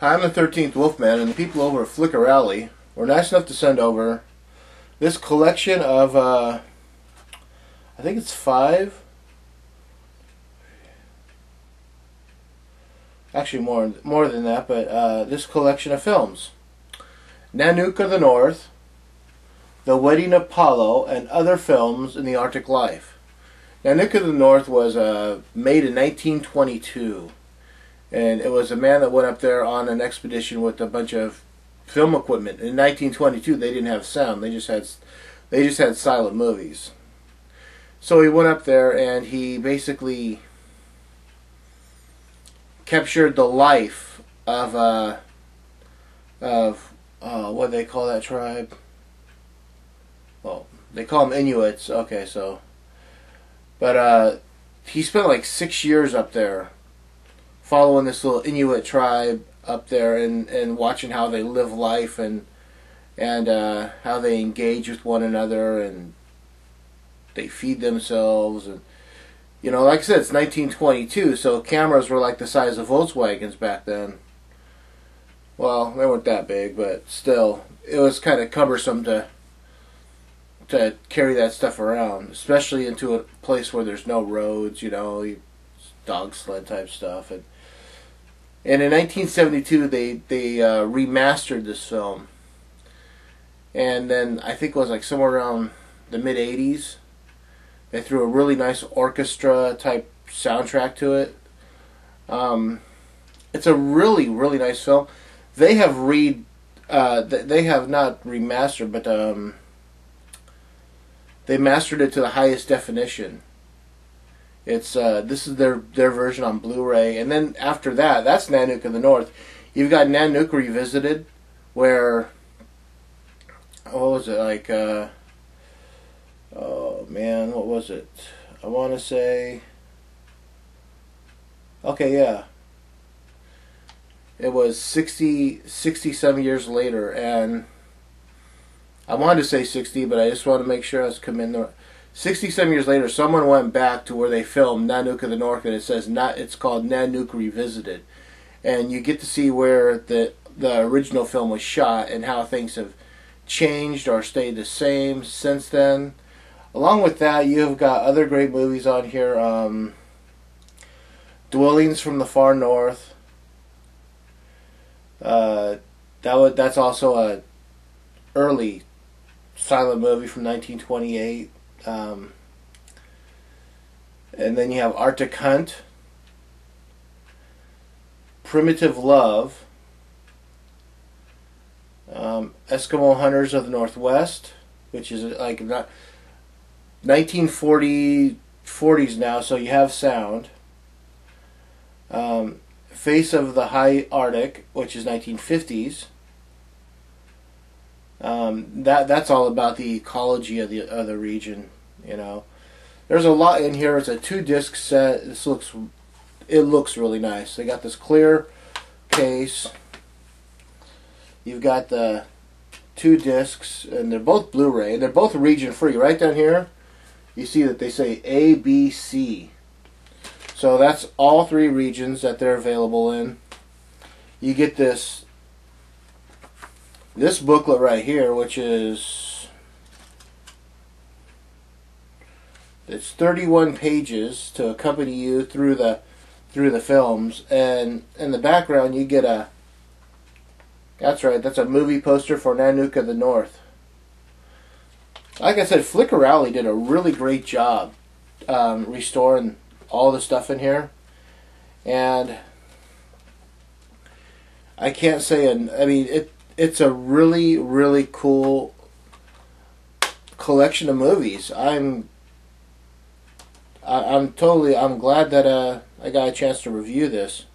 Hi, I'm the 13th Wolfman, and the people over at Flickr Alley were nice enough to send over this collection of, I think it's 5, actually more than that, but this collection of films. Nanook of the North, The Wedding Apollo, and other films in the Arctic life. Nanook of the North was made in 1922. And it was a man that went up there on an expedition with a bunch of film equipment. In 1922, they didn't have sound; they just had silent movies. So he went up there and he basically captured the life of what do they call that tribe? Well, they call them Inuits. Okay, so, but he spent like 6 years up there, following this little Inuit tribe up there and watching how they live life and how they engage with one another and they feed themselves. And you know, like I said, it's 1922, so cameras were like the size of Volkswagens back then. Well, they weren't that big, but still, it was kind of cumbersome to carry that stuff around, especially into a place where there's no roads, you know, dog sled type stuff. And in 1972, they remastered this film, and then I think it was like somewhere around the mid '80s, they threw a really nice orchestra type soundtrack to it. It's a really nice film. They have they have not remastered, but they mastered it to the highest definition. It's this is their version on Blu-ray, and then after that, that's Nanook of the North. You've got Nanook Revisited, where what was it like? Oh man, what was it? I want to say, okay, yeah, it was 67 years later, and I wanted to say 60, but I just wanted to make sure I was coming there. 67 years later, someone went back to where they filmed Nanook of the North, and it says it's called Nanook Revisited, and you get to see where the original film was shot and how things have changed or stayed the same since then. Along with that, you've got other great movies on here. Dwellings from the Far North. That's also a early silent movie from 1928. And then you have Arctic Hunt, Primitive Love, Eskimo Hunters of the Northwest, which is like 1940s now, so you have sound. Face of the High Arctic, which is 1950s. That's all about the ecology of the region, you know. There's a lot in here. It's a 2-disc set. It looks really nice. They got this clear case. You've got the 2 discs, and they're both Blu-ray. They're both region free. Right down here, you see that they say A, B, C. So that's all 3 regions that they're available in. You get this booklet right here, which is, it's 31 pages to accompany you through the films, and in the background you get that's right, that's a movie poster for Nanook of the North. Like I said, Flickr Alley did a really great job restoring all the stuff in here, and I can't say, I mean, it's a really cool collection of movies. I'm glad that I got a chance to review this.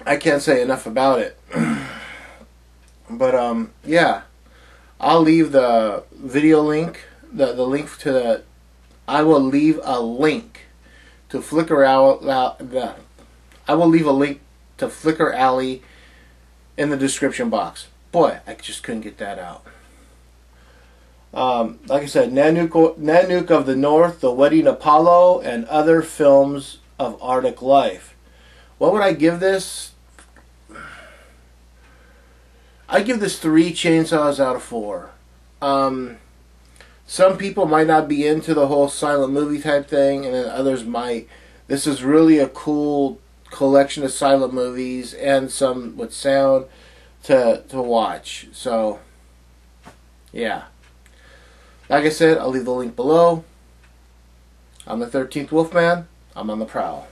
I can't say enough about it. But yeah, I'll leave the video link, the link to the. I will leave a link to Flickr Alley. I will leave a link to Flickr Alley in the description box. Boy, I just couldn't get that out. Like I said, Nanook of the North, The Wedding Apollo, and other films of Arctic life. What would I give this? I give this 3 chainsaws out of 4. Some people might not be into the whole silent movie type thing, and then others might. This is really a cool collection of silent movies and some with sound to watch. So, yeah. Like I said, I'll leave the link below. I'm the 13th Wolfman. I'm on the prowl.